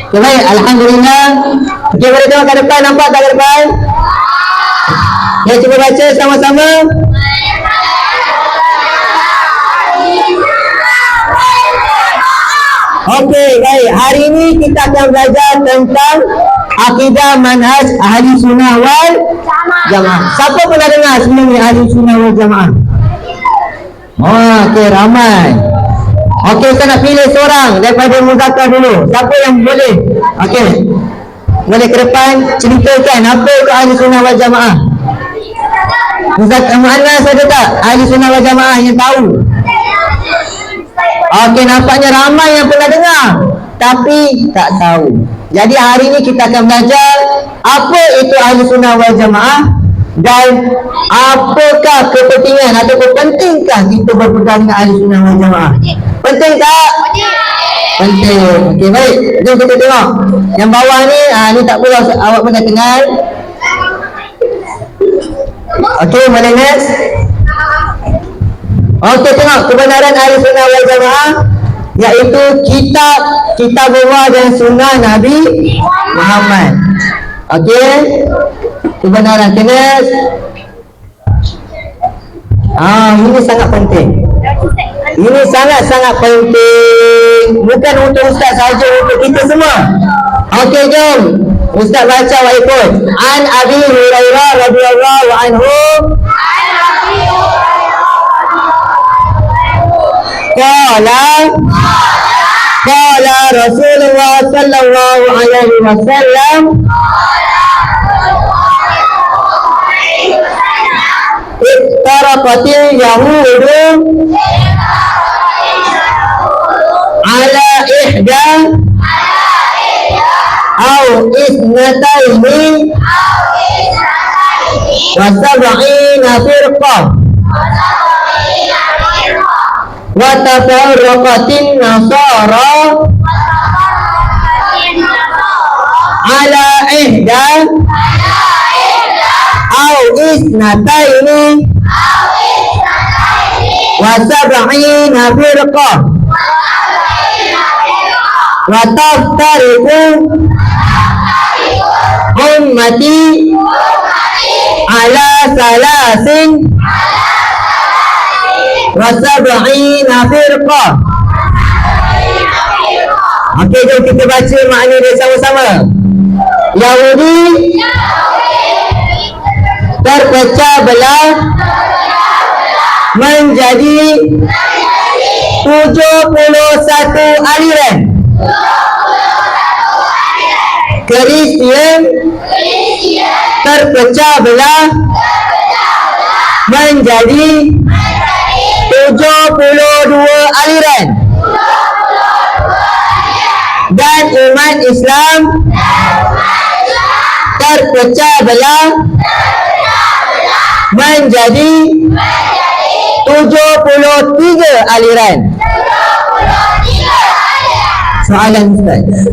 Okay, baik. Alhamdulillah. Okay, boleh tengok ke depan. Nampak tak ke depan? Ya, cuba baca sama-sama. Okey, baik. Hari ini kita akan belajar tentang akidah manhaj ahli sunnah wal jamaah. Siapa pernah dengar sebelum ni ahli sunnah wal jamaah? Oh, okey, ramai. Okey, saya nak pilih seorang daripada Muzakkar dulu. Siapa yang boleh? Okey, boleh ke depan ceritakan apa itu ahli sunnah wal jamaah. Muzakkar Muannas ada tak ahli sunnah wal jamaah yang tahu? Okey, nampaknya ramai yang pernah dengar tapi tak tahu. Jadi hari ini kita akan belajar apa itu ahli sunnah wal jamaah dan apakah kepentingan ataupun pentingkah kita berpegang dengan ahli sunnah wal jamaah. Penting tak? Penting. Okey, baik. Jom kita tengok. Yang bawah ni, ni tak perlu awak pun dah kenal. Okey, boleh next. Okey, tengok kebenaran ahli sunnah wal jamaah iaitu kitabullah dan sunnah Nabi Muhammad. Okey, kebenaran next. Ini sangat penting. Ini sangat-sangat penting. Bukan untuk ustaz saja, untuk kita semua. Okey, jom ustaz baca wa ikut. An Abi Hurairah radhiyallahu anhu Qala Rasulullah sallallahu alaihi wasallam Iqtaraqatil yahudu ala ihda au isnataini wa sab'ina firqah wa tafarraqatin nasara ala ihda au isnataini wa sab'ina firqah wa taftariqu ummati ala salasin wa sab'ina firqah. Okey, jom kita baca makna dia sama-sama. Yahudi terpecah belah menjadi 71 aliran. Kristian terpecah belah menjadi 72 aliran. Dan umat Islam terpecah belah menjadi 73 aliran. Soalan Ustaz,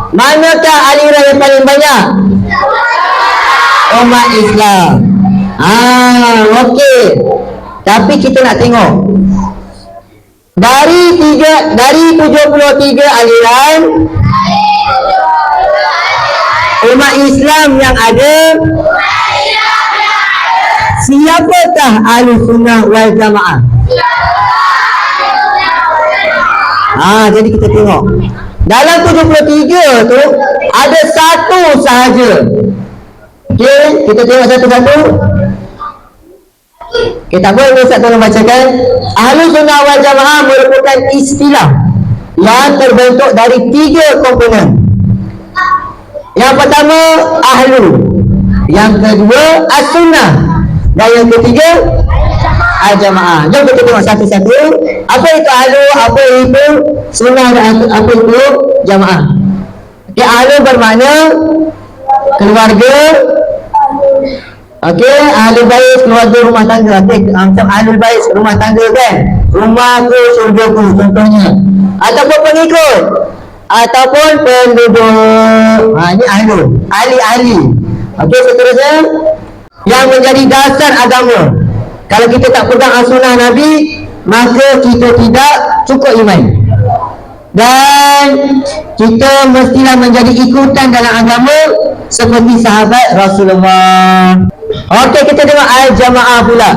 manakah aliran yang paling banyak? Umat Islam. Okey. Tapi kita nak tengok dari 73 aliran umat Islam yang ada, siapakah ahli sunnah wal jamaah? Jadi kita tengok dalam 73 tu ada satu sahaja. Okey, kita tengok satu-satu. Kita boleh Ustaz tolong bacakan. Ahli sunnah wal jamaah merupakan istilah yang terbentuk dari 3 komponen. Yang pertama ahlu, yang kedua as-sunnah, dan yang ketiga al-jamaah. Jom kita tengok satu-satu. Apa itu ahlu, apa itu sunnah, dan apa itu jamaah. Okay, ahlu bermakna keluarga. Okey, ahli bait keluarga rumah tangga. Macam ahli bait rumah tangga kan, rumahku surgaku contohnya, ataupun pengikut ataupun penduduk. Ini ahli. Okey, seterusnya yang menjadi dasar agama. Kalau kita tak pegang as-sunnah Nabi, maka kita tidak cukup iman. Dan kita mestilah menjadi ikutan dalam agama seperti sahabat Rasulullah. Okey, kita tengok al-jamaah pula.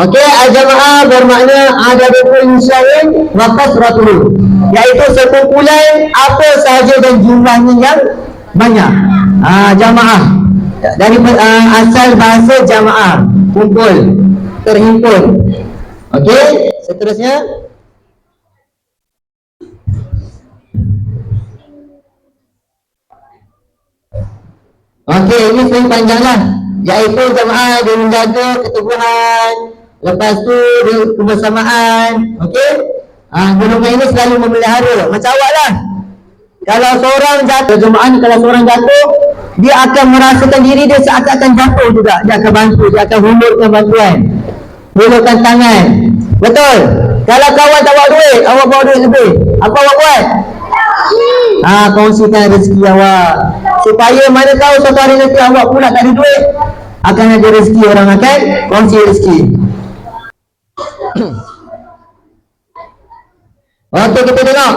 Okey, al-jamaah bermakna ada rukun syar'i wa kasratuhu, iaitu sekumpulan apa sahaja dan jumlahnya yang banyak. Jamaah dari asal bahasa jamaah, kumpul, terhimpun. Okey, seterusnya. Okey, ini sering panjanglah, iaitu jamaah dia menjaga ketubuhan, lepas tu dia kebersamaan. Okey, golongan ini selalu memelihara, macam awak lah. Kalau seorang jatuh, jemaah ni kalau seorang jatuh, dia akan merasakan diri dia seakan-akan jatuh juga. Dia akan bantu, dia akan hulurkan bantuan, hulurkan tangan. Betul? Kalau kawan tak bawa duit, awak bawa duit lebih, apa awak buat? Kongsikan rezeki awak, supaya mana tahu suatu hari nanti awak pula tak ada duit, akan ada rezeki, orang akan kongsi rezeki. Okey, kita tengok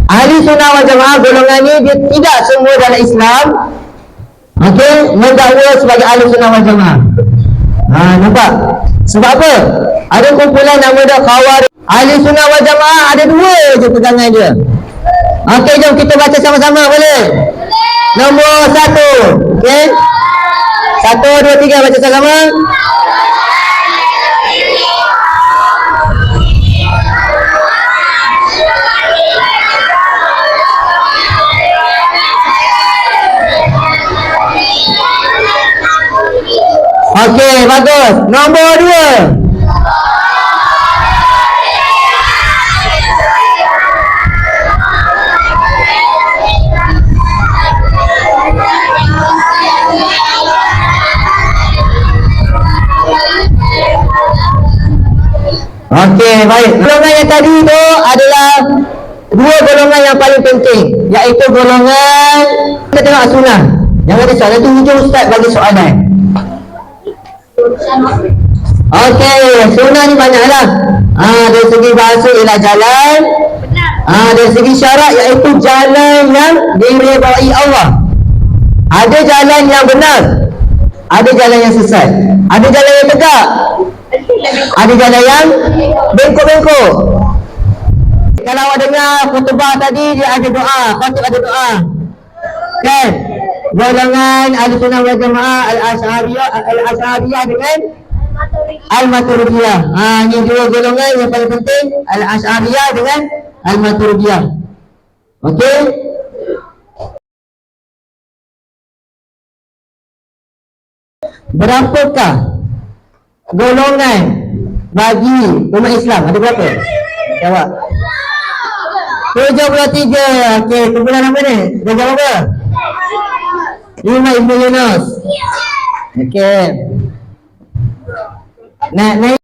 ahli sunnah wal jamaah, golongan ni dia tidak semua dalam Islam okey mendakwa sebagai ahli sunnah wal jamaah. Nampak? Sebab apa? Ada kumpulan nama dia Khawarij. Ahli sunnah wal jamaah ada dua je pegangan dia. Okey, jom kita baca sama-sama, boleh? Nombor 1. Okey, 1, 2, 3, baca sama-sama. Okey, bagus. Nombor 2. Okey, baik. Golongan yang tadi tu adalah dua golongan yang paling penting, iaitu golongan, kita tengok sunnah. Yang ada soalan tu hujung ustaz bagi soalan. Okey, sunnah ni banyaklah. Dari segi bahasa ialah jalan. Dari segi syarak iaitu jalan yang diridai Allah. Ada jalan yang benar, ada jalan yang sesat, ada jalan yang tegak, ada jalan yang bengkok-bengkok. Kalau awak dengar khutbah tadi, dia ada doa, khatib ada doa, kan? Golongan Ahlussunnah wal Jamaah Al-Asy'ariyah dengan Al-Maturidiyah. Ini dua golongan yang paling penting, Al-Asy'ariyah dengan Al-Maturidiyah. Okey? Berapakah golongan bagi umat Islam? Ada berapa? Jawab. 73. Okey, kumpulan apa ni? Dah jawab apa? 5 Ibn Yunus. Okey. Naik